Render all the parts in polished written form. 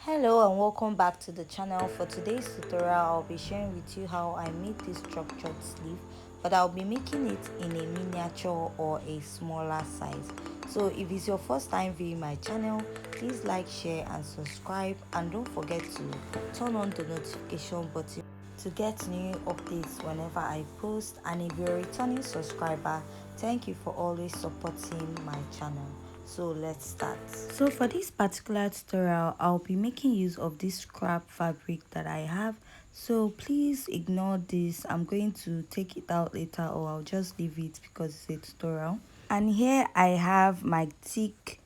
Hello and welcome back to the channel. For today's tutorial, I'll be sharing with you how I made this structured sleeve, but I'll be making it in a miniature or a smaller size. So if it's your first time viewing my channel, please like, share and subscribe, and don't forget to turn on the notification button to get new updates whenever I post. And if you're a returning subscriber, thank you for always supporting my channel. So let's start. So for this particular tutorial, I'll be making use of this scrap fabric that I have, so please ignore this. I'm going to take it out later, or I'll just leave it because it's a tutorial. And here I have my thick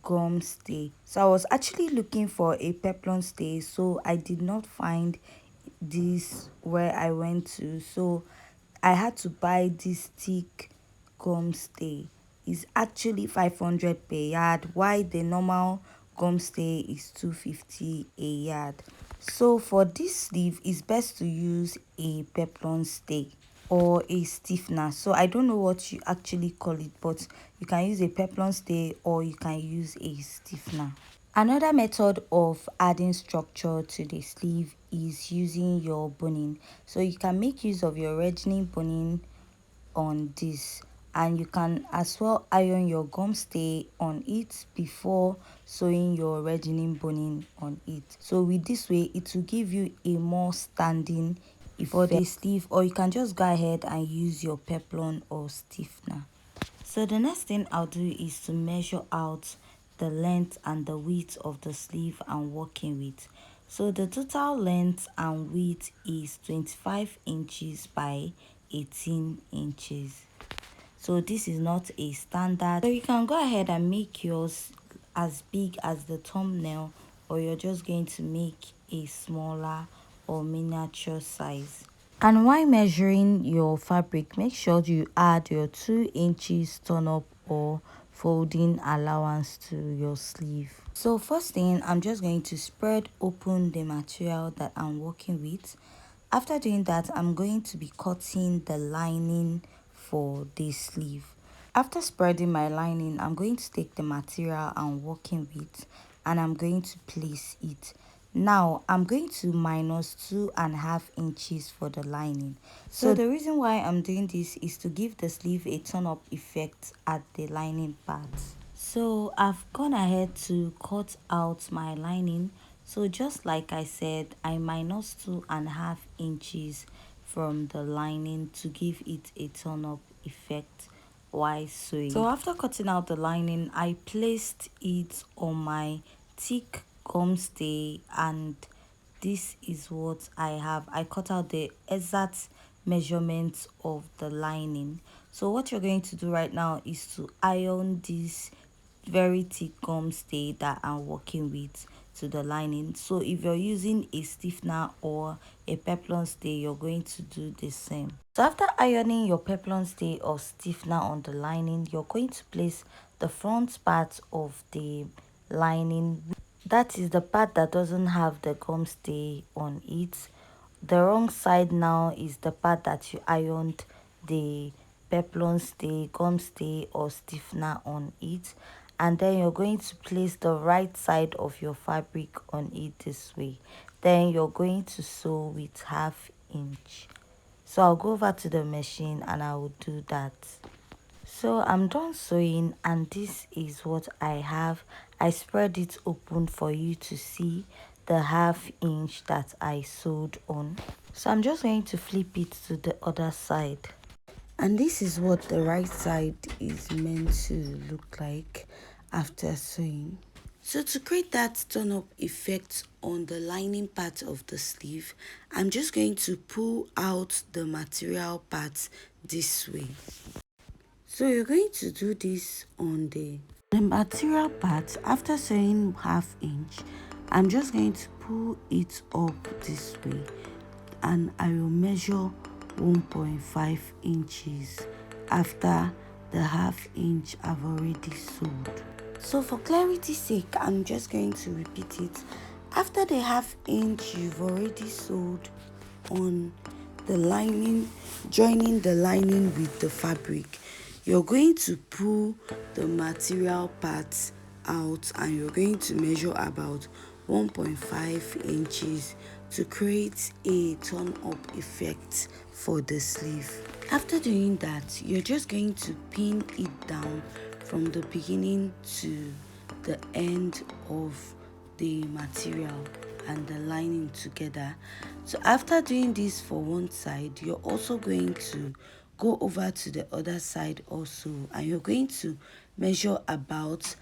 gum stay. So I was actually looking for a peplum stay, so I did not find this where I went to, so I had to buy this thick gum stay. Is actually 500 per yard, while the normal gum stay is 250 a yard. So for this sleeve, it's best to use a peplum stay or a stiffener. So I don't know what you actually call it, but you can use a peplum stay or you can use a stiffener. Another method of adding structure to the sleeve is using your boning. So you can make use of your reddening boning on this, and you can as well iron your gum stay on it before sewing your reddening boning on it. So with this way, it will give you a more standing effect for the sleeve, or you can just go ahead and use your peplum or stiffener. So the next thing I'll do is to measure out the length and the width of the sleeve I'm working with. So the total length and width is 25 inches by 18 inches. So this is not a standard, so you can go ahead and make yours as big as the thumbnail, or you're just going to make a smaller or miniature size. And while measuring your fabric, make sure you add your 2 inches turn up or folding allowance to your sleeve. So first thing, I'm just going to spread open the material that I'm working with. After doing that, I'm going to be cutting the lining for this sleeve. After spreading my lining, I'm going to take the material I'm working with and I'm going to place it. Now I'm going to minus 2.5 inches for the lining. So the reason why I'm doing this is to give the sleeve a turn up effect at the lining part. So I've gone ahead to cut out my lining. So just like I said, I minus 2.5 inches from the lining to give it a turn up effect while sewing. So after cutting out the lining, I placed it on my thick gum stay, and this is what I have. I cut out the exact measurements of the lining. So what you're going to do right now is to iron this very thick gum stay that I'm working with to the lining. So if you're using a stiffener or a peplum stay, you're going to do the same. So after ironing your peplum stay or stiffener on the lining, you're going to place the front part of the lining. That is the part that doesn't have the gum stay on it. The wrong side now is the part that you ironed the peplum stay, gum stay or stiffener on it, and then you're going to place the right side of your fabric on it this way. Then you're going to sew with 1/2 inch. So I'll go over to the machine and I will do that. So I'm done sewing, and this is what I have. I spread it open for you to see the 1/2 inch that I sewed on. So I'm just going to flip it to the other side. And this is what the right side is meant to look like after sewing. So to create that turn up effect on the lining part of the sleeve, I'm just going to pull out the material part this way. So you're going to do this on the material part. After sewing 1/2 inch, I'm just going to pull it up this way, and I will measure 1.5 inches after the 1/2 inch I've already sewed. So for clarity's sake, I'm just going to repeat it. After the 1/2 inch you've already sewed on the lining, joining the lining with the fabric, you're going to pull the material parts out and you're going to measure about 1.5 inches to create a turn up effect for the sleeve. After doing that, you're just going to pin it down from the beginning to the end of the material and the lining together. So after doing this for one side, you're also going to go over to the other side also, and you're going to measure about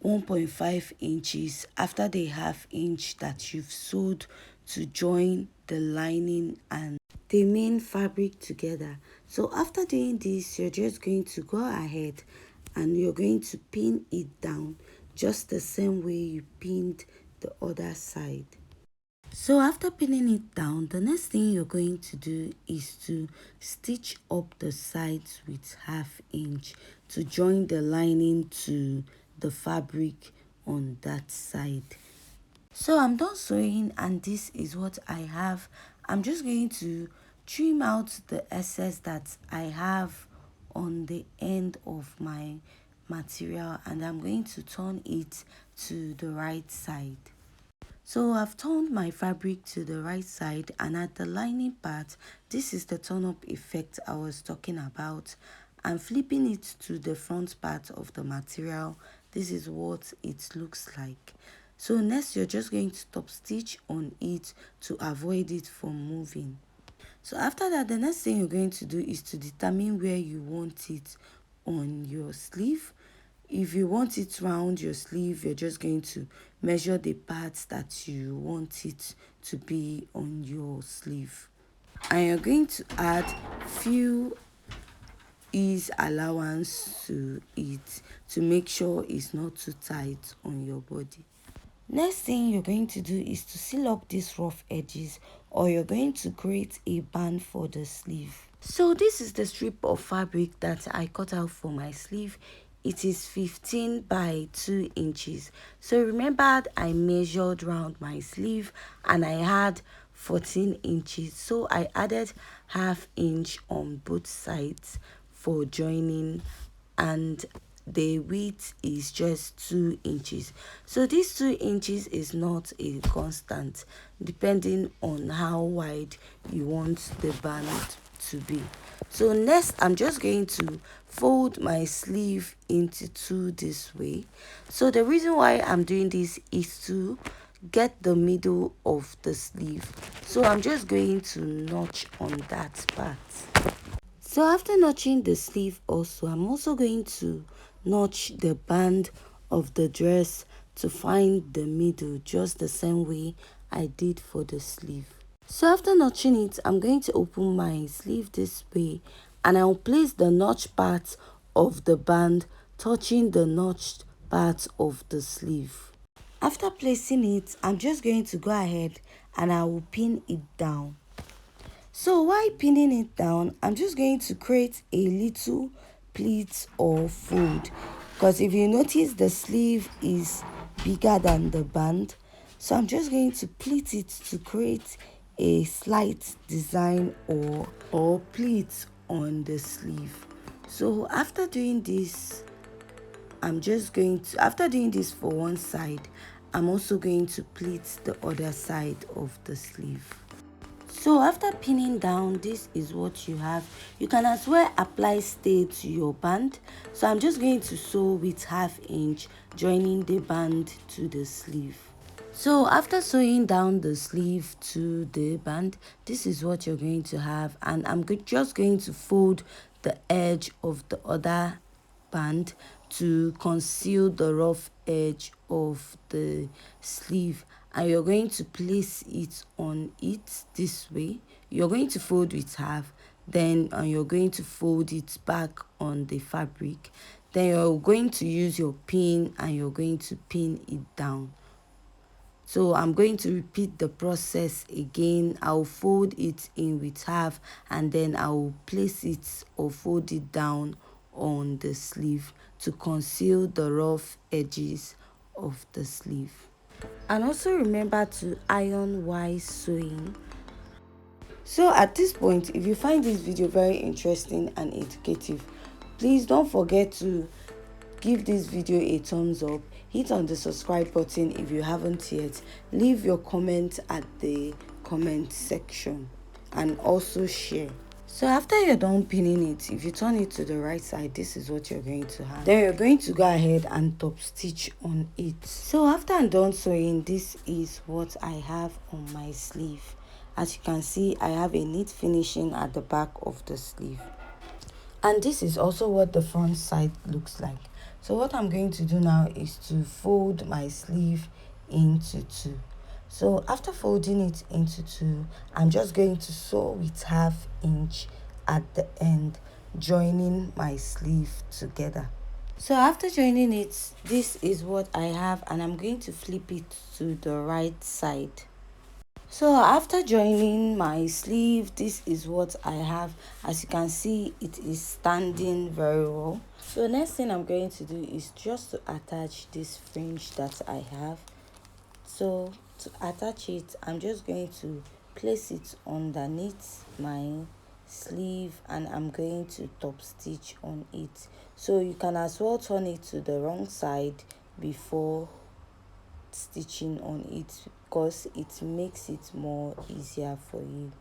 1.5 inches after the half inch that you've sewed to join the lining and the main fabric together. So after doing this, you're just going to go ahead and you're going to pin it down just the same way you pinned the other side. So after pinning it down, the next thing you're going to do is to stitch up the sides with half inch to join the lining to the fabric on that side. So I'm done sewing and this is what I have. I'm just going to trim out the excess that I have on the end of my material, and I'm going to turn it to the right side. So I've turned my fabric to the right side, and at the lining part, this is the turn up effect I was talking about. I'm flipping it to the front part of the material. This is what it looks like. So next, you're just going to top stitch on it to avoid it from moving. So after that, the next thing you're going to do is to determine where you want it on your sleeve. If you want it round your sleeve, you're just going to measure the parts that you want it to be on your sleeve. And you're going to add few ease allowance to it to make sure it's not too tight on your body. Next thing you're going to do is to seal up these rough edges, or you're going to create a band for the sleeve. So this is the strip of fabric that I cut out for my sleeve. It is 15 by 2 inches. So remember, I measured round my sleeve and I had 14 inches. So I added half inch on both sides for joining, and the width is just 2 inches. So this 2 inches is not a constant, depending on how wide you want the band to be. So next, I'm just going to fold my sleeve into two this way. So the reason why I'm doing this is to get the middle of the sleeve. So I'm just going to notch on that part. So after notching the sleeve also, I'm also going to notch the band of the dress to find the middle, just the same way I did for the sleeve. So after notching it, I'm going to open my sleeve this way, and I'll place the notch part of the band touching the notched part of the sleeve. After placing it, I'm just going to go ahead and I will pin it down. So while pinning it down, I'm just going to create a little pleat or fold, because if you notice, the sleeve is bigger than the band. So I'm just going to pleat it to create a slight design or pleat on the sleeve. So after doing this, after doing this for one side, I'm also going to pleat the other side of the sleeve. So after pinning down, this is what you have. You can as well apply stay to your band. So I'm just going to sew with half inch, joining the band to the sleeve. So after sewing down the sleeve to the band, this is what you're going to have, and I'm just going to fold the edge of the other band to conceal the rough edge of the sleeve, and you're going to place it on it this way. You're going to fold with half, then you're going to fold it back on the fabric, then you're going to use your pin and you're going to pin it down. So I'm going to repeat the process again. I'll fold it in with half, and then I'll place it or fold it down on the sleeve to conceal the rough edges of the sleeve. And also remember to iron while sewing. So at this point, if you find this video very interesting and educative, please don't forget to give this video a thumbs up. hit on the subscribe button if you haven't yet. Leave your comment at the comment section and also share. So after you're done pinning it, if you turn it to the right side, this is what you're going to have. Then you're going to go ahead and top stitch on it. So after I'm done sewing, this is what I have on my sleeve. As you can see, I have a neat finishing at the back of the sleeve. And this is also what the front side looks like. So what I'm going to do now is to fold my sleeve into two. So after folding it into two, I'm just going to sew with 1/2 inch at the end, joining my sleeve together. So after joining it, this is what I have, and I'm going to flip it to the right side. So after joining my sleeve, this is what I have. As you can see, it is standing very well. So next thing I'm going to do is just to attach this fringe that I have. So to attach it, I'm just going to place it underneath my sleeve, and I'm going to top stitch on it. So you can as well turn it to the wrong side before stitching on it, because it makes it more easier for you.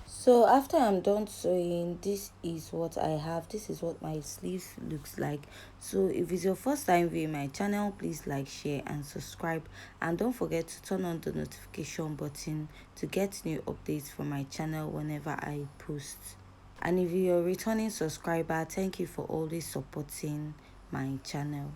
So after I'm done sewing, this is what I have. This is what my sleeve looks like. So if it's your first time viewing my channel, please like, share and subscribe, and don't forget to turn on the notification button to get new updates from my channel whenever I post. And if you're a returning subscriber, thank you for always supporting my channel.